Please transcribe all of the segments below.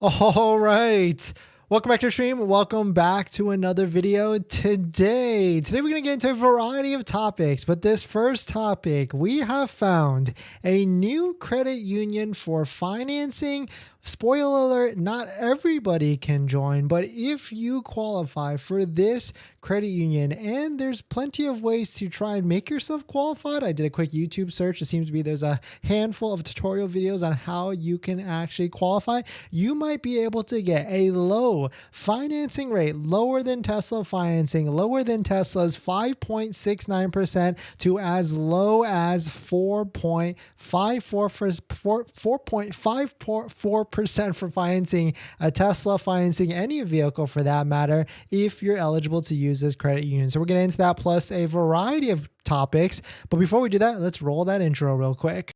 All right. Welcome back to the stream. Welcome back to another video today. Today we're going to get into a variety of topics, but this first topic, we have found a new credit union for financing. Spoiler alert, not everybody can join, but if you qualify for this credit union, and there's plenty of ways to try and make yourself qualified. I did a quick YouTube search. It seems to be there's a handful of tutorial videos on how you can actually qualify. You might be able to get a low financing rate, lower than Tesla financing, lower than Tesla's 5.69% to as low as 4.54% for financing a Tesla, financing any vehicle for that matter, if you're eligible to use this credit union. So we're getting into that plus a variety of topics. But before we do that, let's roll that intro real quick.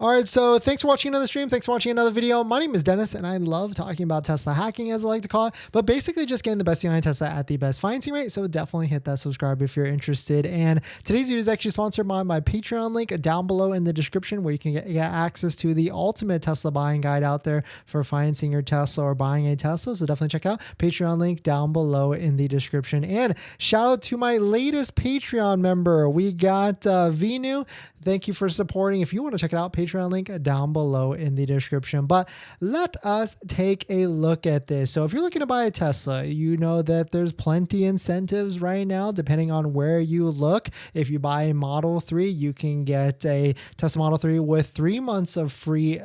All right, so thanks for watching another stream. Thanks for watching another video. My name is Dennis, and I love talking about Tesla hacking, as I like to call it, but basically just getting the best behind Tesla at the best financing rate. So definitely hit that subscribe if you're interested. And today's video is actually sponsored by my Patreon link down below in the description, where you can get access to the ultimate Tesla buying guide out there for financing your Tesla or buying a Tesla. So definitely check out Patreon link down below in the description. And shout out to my latest Patreon member. We got Vinu. Thank you for supporting. If you want to check it out, Patreon link down below in the description. But let us take a look at this. So if you're looking to buy a Tesla, you know that there's plenty incentives right now, depending on where you look. If you buy a Model 3, you can get a Tesla Model 3 with 3 months of free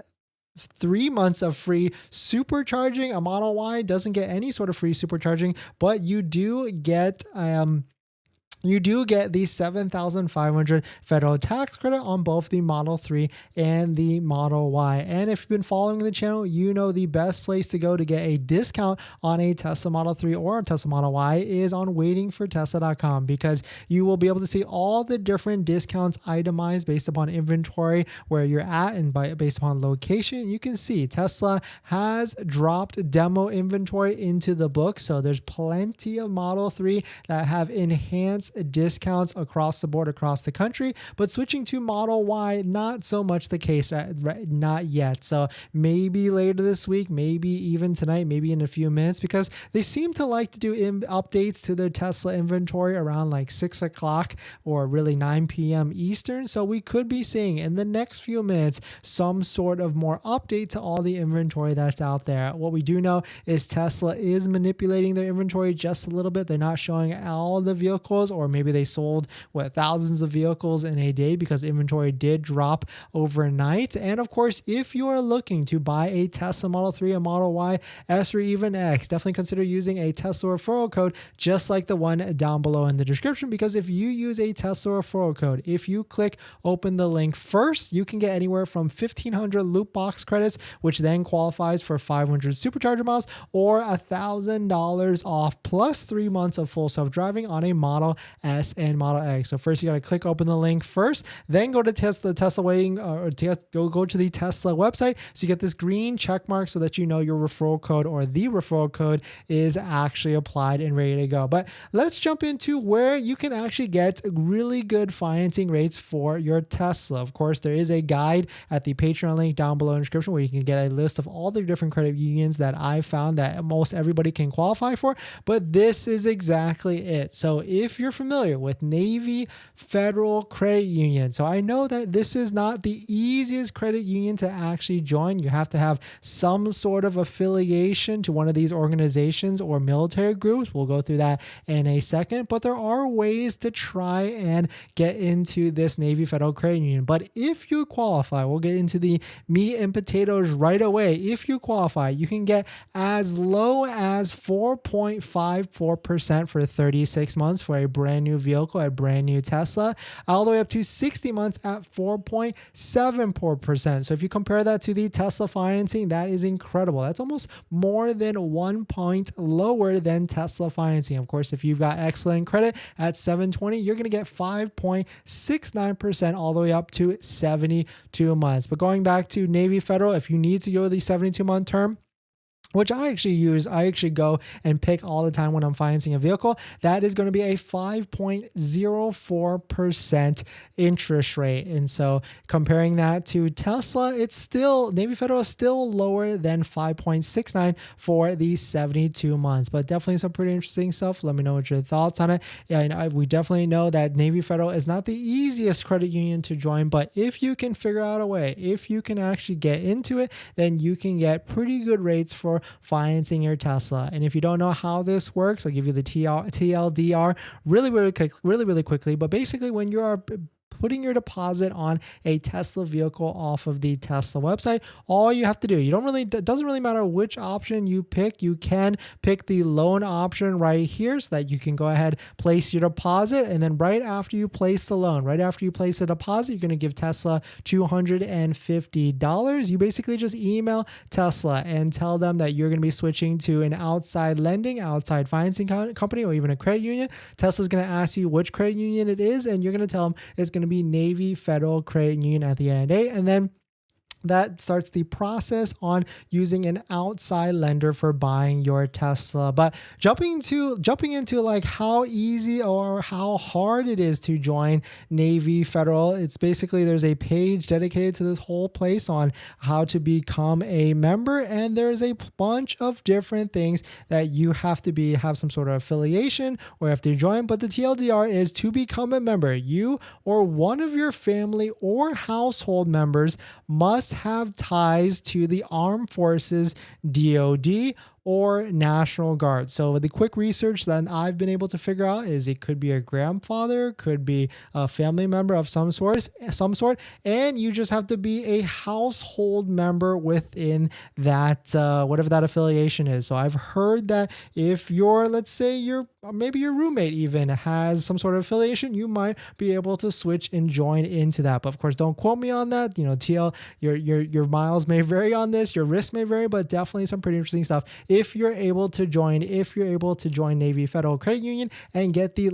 supercharging. A Model Y doesn't get any sort of free supercharging, but you do get the 7,500 federal tax credit on both the Model 3 and the Model Y. And if you've been following the channel, you know the best place to go to get a discount on a Tesla Model 3 or a Tesla Model Y is on waitingfortesla.com, because you will be able to see all the different discounts itemized based upon inventory, where you're at, and based upon location. You can see Tesla has dropped demo inventory into the book. So there's plenty of Model 3 that have enhanced discounts across the board, across the country. But switching to Model Y, not so much the case, not yet. So maybe later this week, maybe even tonight, maybe in a few minutes, because they seem to like to do updates to their Tesla inventory around like 6 o'clock or really 9 p.m. Eastern. So we could be seeing in the next few minutes some sort of more update to all the inventory that's out there. What we do know is Tesla is manipulating their inventory just a little bit. They're not showing all the vehicles, or maybe they sold thousands of vehicles in a day because inventory did drop overnight. And of course, if you are looking to buy a Tesla Model 3, a Model Y, S, or even X, definitely consider using a Tesla referral code just like the one down below in the description, because if you use a Tesla referral code, if you click open the link first, you can get anywhere from 1,500 loot box credits, which then qualifies for 500 supercharger miles, or $1,000 off plus 3 months of full self-driving on a Model S and Model X. So first you got to click open the link first, then go to Tesla waiting, or go to the Tesla website. So you get this green check mark so that you know your referral code, or the referral code, is actually applied and ready to go. But let's jump into where you can actually get really good financing rates for your Tesla. Of course, there is a guide at the Patreon link down below in the description, where you can get a list of all the different credit unions that I found that most everybody can qualify for. But this is exactly it. So if you're familiar with Navy Federal Credit Union, so I know that this is not the easiest credit union to actually join. You have to have some sort of affiliation to one of these organizations or military groups. We'll go through that in a second, but there are ways to try and get into this Navy Federal Credit Union. But if you qualify, we'll get into the meat and potatoes right away. If you qualify, you can get as low as 4.54% for 36 months for a brand new vehicle, a brand new Tesla, all the way up to 60 months at 4.74%. So if you compare that to the Tesla financing, that is incredible. That's almost more than 1 point lower than Tesla financing. Of course, if you've got excellent credit at 720, you're going to get 5.69% all the way up to 72 months. But going back to Navy Federal, if you need to go to the 72-month term, which I actually use. I actually go and pick all the time when I'm financing a vehicle. That is going to be a 5.04% interest rate. And so comparing that to Tesla, it's still, Navy Federal is still lower than 5.69 for the 72 months, but definitely some pretty interesting stuff. Let me know what your thoughts on it. Yeah, and we definitely know that Navy Federal is not the easiest credit union to join, but if you can figure out a way, if you can actually get into it, then you can get pretty good rates for financing your Tesla. And if you don't know how this works, I'll give you the TLDR really quickly. But basically, when you are putting your deposit on a Tesla vehicle off of the Tesla website, all you have to do, it doesn't really matter which option you pick. You can pick the loan option right here so that you can go ahead, place your deposit, and then right after you place the loan, right after you place the deposit, you're going to give Tesla $250. You basically just email Tesla and tell them that you're going to be switching to an outside financing company, or even a credit union. Tesla's going to ask you which credit union it is, and you're going to tell them it's going to be Navy Federal Credit Union at the end of the day. And then that starts the process on using an outside lender for buying your Tesla. But jumping into like how easy or how hard it is to join Navy Federal, it's basically there's a page dedicated to this whole place on how to become a member, and there's a bunch of different things that you have to have some sort of affiliation or have to join. But the TLDR is to become a member, you or one of your family or household members must have ties to the Armed Forces, DoD, or National Guard. So with the quick research that I've been able to figure out is it could be a grandfather, could be a family member of some sort, and you just have to be a household member within that, whatever that affiliation is. So I've heard that if you're, let's say maybe your roommate even has some sort of affiliation, you might be able to switch and join into that. But of course, don't quote me on that. Your miles may vary on this, your risk may vary, but definitely some pretty interesting stuff. If you're able to join Navy Federal Credit Union and get the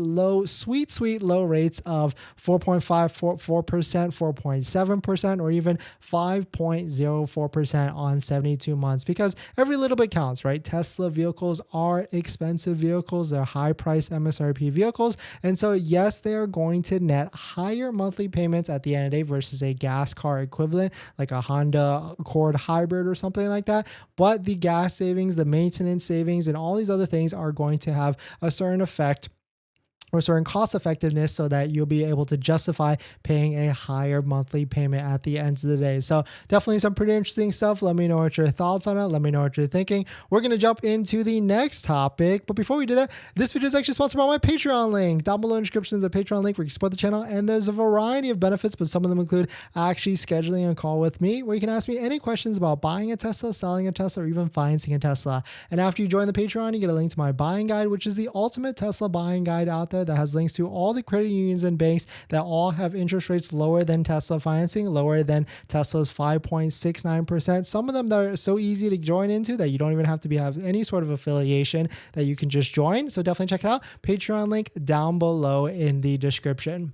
sweet low rates of 4.54%, 4.7%, or even 5.04% on 72 months, because every little bit counts, right? Tesla vehicles are expensive vehicles. They're high price MSRP vehicles. And so yes, they are going to net higher monthly payments at the end of the day versus a gas car equivalent, like a Honda Accord hybrid or something like that. But the gas savings, the maintenance savings, and all these other things are going to have a certain effect or certain cost effectiveness so that you'll be able to justify paying a higher monthly payment at the end of the day. So definitely some pretty interesting stuff. Let me know what your thoughts on it. Let me know what you're thinking. We're going to jump into the next topic. But before we do that, this video is actually sponsored by my Patreon link. Down below in the description is a Patreon link where you can support the channel. And there's a variety of benefits, but some of them include actually scheduling a call with me where you can ask me any questions about buying a Tesla, selling a Tesla, or even financing a Tesla. And after you join the Patreon, you get a link to my buying guide, which is the ultimate Tesla buying guide out there that has links to all the credit unions and banks that all have interest rates lower than Tesla financing, lower than Tesla's 5.69%. Some of them that are so easy to join into that you don't even have any sort of affiliation, that you can just join. So definitely check it out. Patreon link down below in the description.